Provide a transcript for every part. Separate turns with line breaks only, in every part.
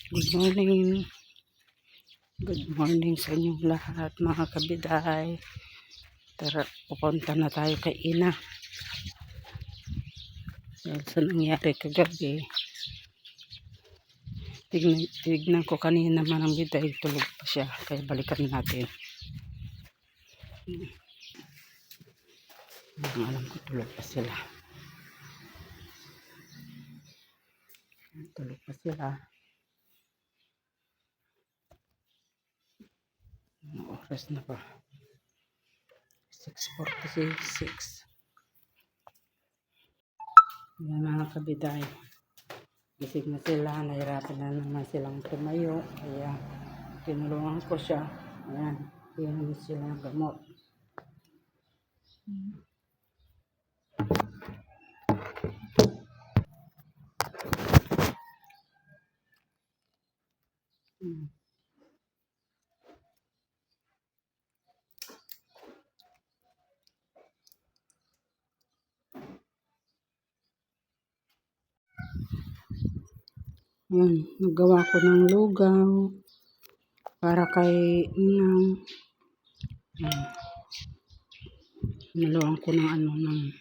Good morning. Good morning sa inyong lahat mga kabiday. Tara, pupunta na tayo kay Ina. Dahil sa nangyari kagabi. Tignan ko kanina manang biday, tulog pa siya. Kaya balikan natin. Alam ko tulog pa sila. Tulog pa sila. Anong oras na ba? 6:46. Yan mga kabiday. Gising na sila. Nahirapan na naman silang tumayo. Kaya tinulungan ko siya. Ayan. Inom sila ng gamot. Yan, nagawa ko ng lugaw para kay Inang. Naluwang ko ng ng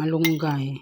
malunggay.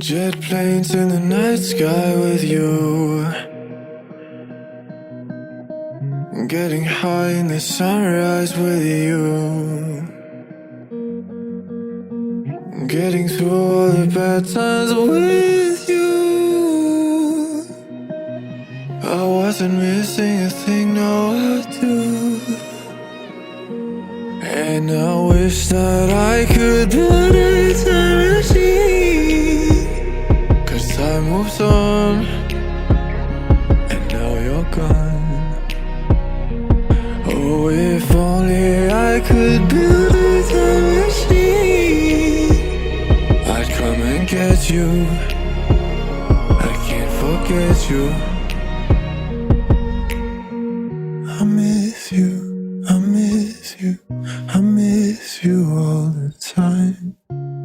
Jet planes in the night sky with you, getting high in the sunrise with you, getting through all the bad times with you. I wasn't missing a thing, no I do. And I wish that I could build a time machine, 'cause time moves on, and now you're gone. Oh, if only I could build a time machine, I'd come and get you. I can't forget you. I miss you, I miss you, I miss you all the time.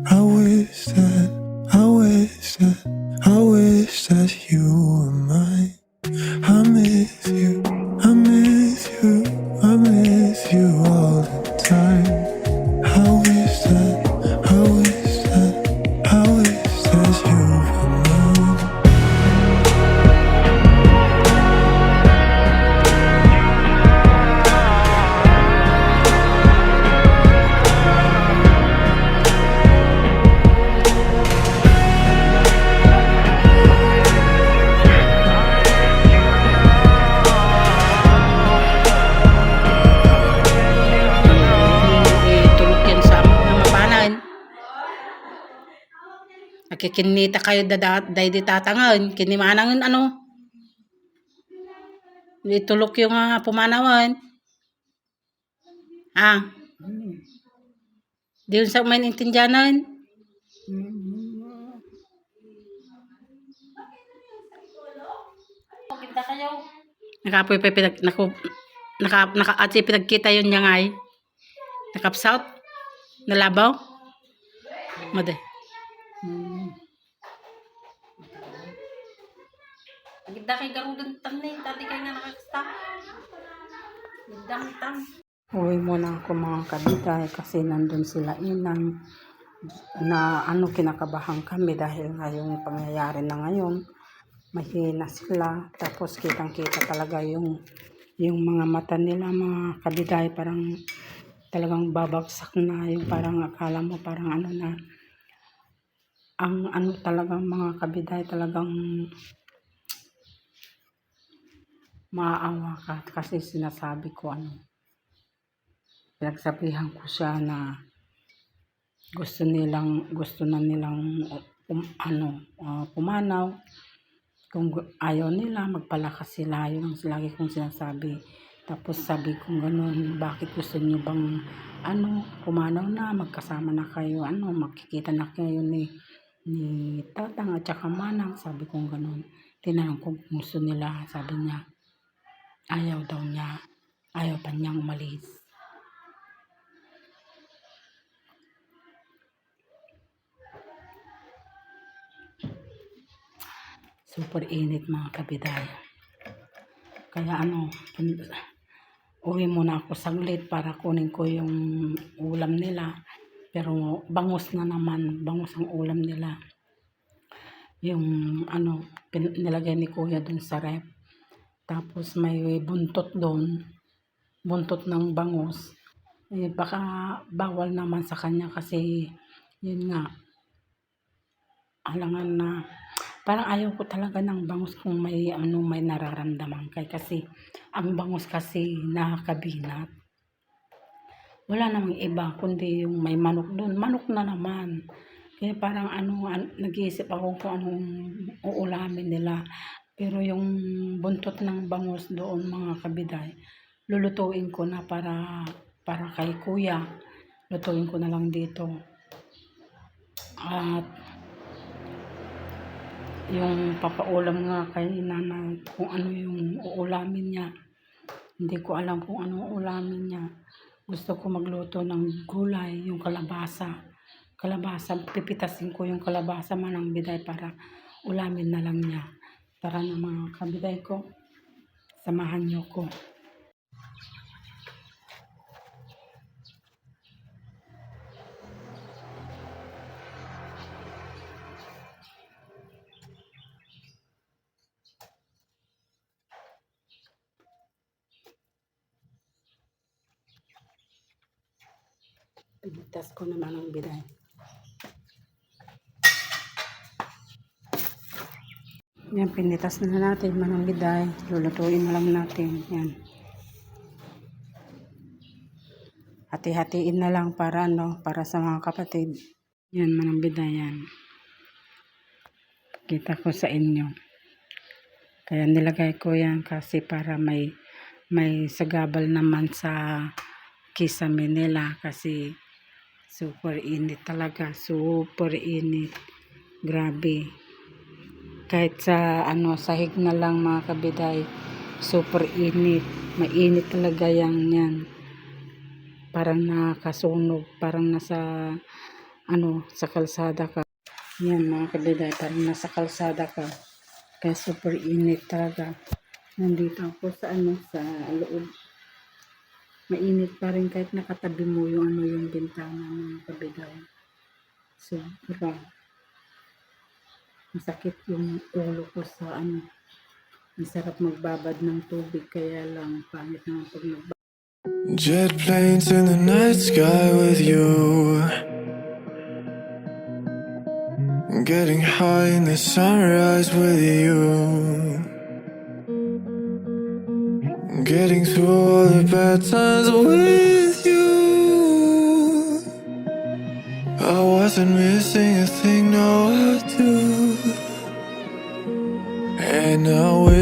I wish that, I wish that, I wish that you were mine. I
Nakikinita kayo day di tatangan. Kinimanangan ano. Itulok yung pumanawan. Di yun sa main intindihanan.
Kita kayo.
Nakapoy pa pinagkita yun niya ngay. Nakapsaut. Nalabaw. Made.
Ganda kay garudan tanay. Tati kayo nga nakakasta. Ganda tam.
Uwi muna ako mga kabiday kasi nandun sila inang na kinakabahan kami dahil nga yung pangyayari na ngayon mahina sila tapos kitang-kita talaga yung mga mata nila mga kabiday parang talagang babagsak na yung parang akala mo parang na ang talagang mga kabiday talagang maaawa ka kasi sinasabi ko pinagsabihan ko siya na gusto na nilang pumanaw kung ayaw nila magpalakas sila yun ang lagi kong sinasabi tapos sabi ko ganun bakit gusto niyo bang pumanaw na magkasama na kayo makikita na kayo ni tatang at saka manang sabi ko ganun tinanong ko kung gusto nila sabi niya ayaw daw niya ayaw pa niyang umalis. Super init mga kabiday. Kaya uwi muna ako saglit para kunin ko yung ulam nila. Pero bangus na naman. Bangus ang ulam nila. Yung nilagay ni kuya dun sa rep. Tapos may buntot doon. Buntot ng bangus. Baka bawal naman sa kanya kasi yun nga. Alangan na parang ayaw ko talaga ng bangus kung may may nararamdaman kasi ang bangus kasi nakakabinat. Wala namang iba kundi yung may manok doon. Manok na naman. Kaya parang nag-iisip ako kung anong uulamin nila. Pero yung buntot ng bangus doon mga kabiday, lulutuin ko na para kay kuya. Lutuin ko na lang dito. At yung papaulam nga kay nanay kung ano yung uulamin niya. Hindi ko alam kung anong uulamin niya. Gusto ko magluto ng gulay, yung kalabasa. Pipitasin ko yung kalabasa manang biday para ulamin na lang niya. Tara na mga kabiday ko. Samahan niyo ko. Pinitas ko naman ang biday. Yan, pinitas na natin manang biday. Lulutuin na lang natin. Yan. Hati-hatiin na lang para sa mga kapatid. Yan, manang biday yan. Kita ko sa inyo. Kaya nilagay ko yan kasi para may sagabal naman sa kisame nila kasi super init talaga. Super init. Grabe. Kahit sa sahig na lang mga kabiday. Super init. Mainit talaga yan. Parang nakasunog. Parang nasa sa kalsada ka. Yan mga kabiday. Parang nasa kalsada ka. Kaya super init talaga. Nandito ako sa sa loob. Mainit pa rin kahit nakatabi mo yung yung bintana mga kabiday. Sobra. Masakit yung ulo ko sa masarap magbabad ng tubig kaya lang pangit na pag nagbabad.
Jet planes in the night sky with you, getting high in the sunrise with you, getting through all the bad times with you. I wasn't missing a thing, no.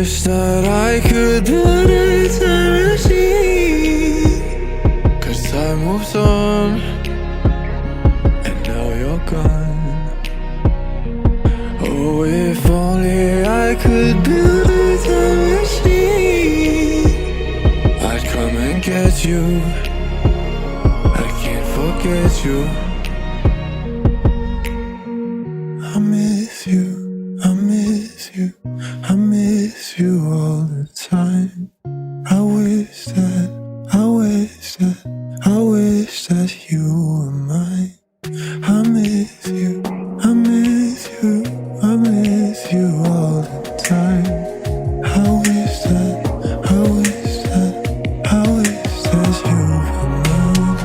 wish that I could build a time machine, 'cause time moves on, and now you're gone. Oh, if only I could build a time machine, I'd come and get you. I can't forget you. I miss you, I miss you, I miss you all the time. I wish that, I wish that, I wish that you were mine. I miss you, I miss you, I miss you all the time. I wish that, I wish that, I wish that you were mine.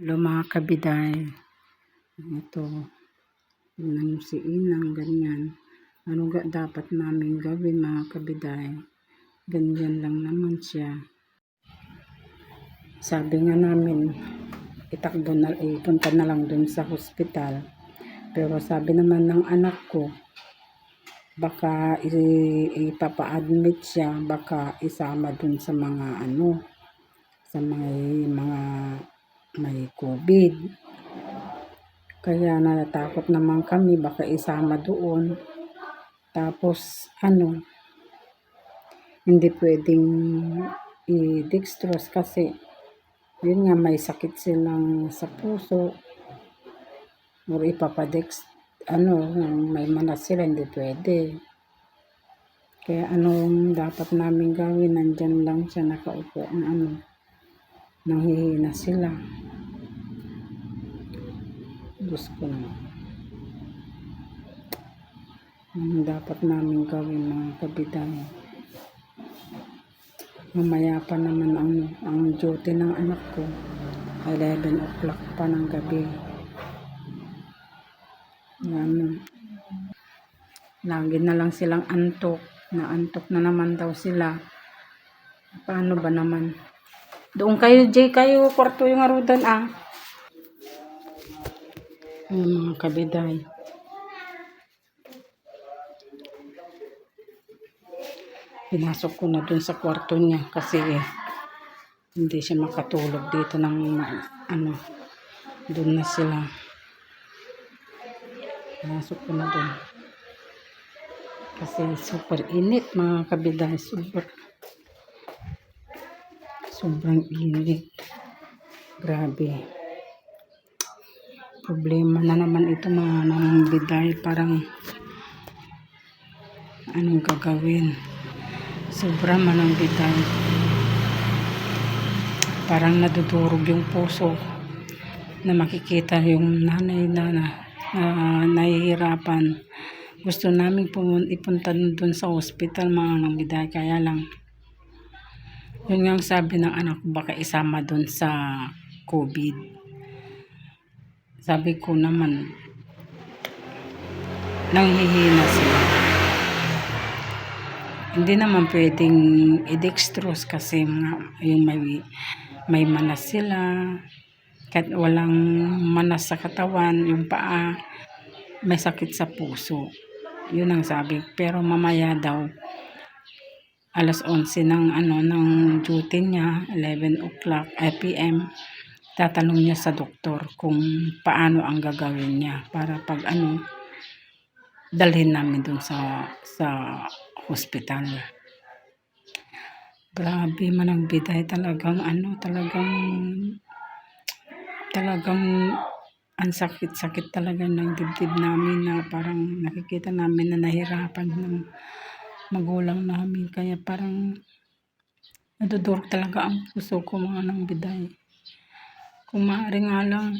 Hello mga kabiday. Ito, tingnan mo si Inang, ganyan. Ano dapat namin gawin mga kabiday? Ganyan lang naman siya. Sabi nga namin, itakbo na, ipunta na lang dun sa hospital. Pero sabi naman ng anak ko, baka ipapa-admit siya, baka isama dun sa mga ano, sa mga may COVID. Kaya natatakot naman kami, baka isama doon. Tapos ano, hindi pwedeng i-dextrose kasi yun nga, may sakit silang sa puso. Or ipapadex, ano, may manas sila, hindi pwede. Kaya anong dapat namin gawin? Nandyan lang siya nakaupo na ano, nanghihina sila. Diyos ko na. Anong dapat namin gawin mga kabiday? Mamaya pa naman ang duty ng anak ko. 11 o'clock pa ng gabi. Yan. Lagi na lang silang antok. Naantok na naman daw sila. Paano ba naman? Doon kayo, Jay, kayo, kwarto yung arudan, ah. Mga kabiday. Pinasok ko na dun sa kwarto niya kasi hindi siya makatulog dito ng ano, dun na sila. Pinasok ko na dun. Kasi super init mga kabiday, sobrang init. Grabe. Problema na naman ito mga kabiday, parang anong gagawin? Sobra manang biday. Parang nadudurog yung puso na makikita yung nanay na nahihirapan. Gusto namin ipunta doon sa hospital mga biday, kaya lang yun nga sabi ng anak ko, baka isama doon sa COVID. Sabi ko naman, nanghihina sila. Hindi naman pwedeng i-dextrose kasi yung may manas sila. Kahit walang manas sa katawan, yung paa, may sakit sa puso. Yun ang sabi. Pero mamaya daw, alas 11 ng duty niya, 11 o'clock PM, tatanong niya sa doktor kung paano ang gagawin niya para pag dalhin namin dun sa hospital. Grabe manang biday, talagang ang sakit talaga ng dibdib namin, na parang nakikita namin na nahirapan ng magulang namin, kaya parang nadudurog talaga ang puso ko mga nang biday. Kung maaari nga lang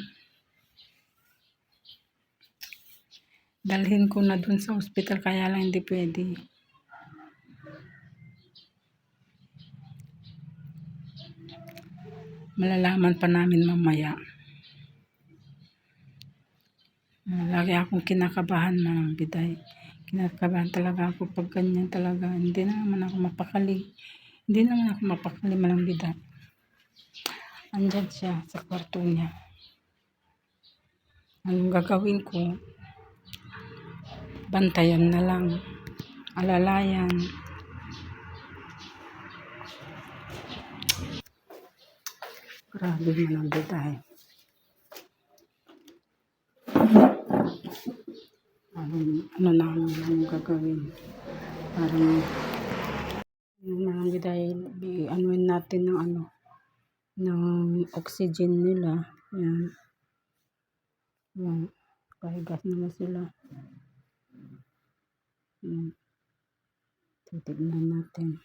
dalhin ko na dun sa hospital, kaya lang hindi pwede. Malalaman pa namin mamaya. Lagi akong kinakabahan mga biday. Kinakabahan talaga ako pag ganyan talaga. Hindi naman ako mapakali. Hindi naman ako mapakali malang biday. Andyan siya sa kwarto niya. Anong gagawin ko? Bantayan na lang. Alalayan. Grabe malang biday. Ano namin ang gagawin? Parang malang biday. Anuin natin ng ng oxygen nila. Yan. Yan. Kahigas naman sila. Yan. Titignan natin.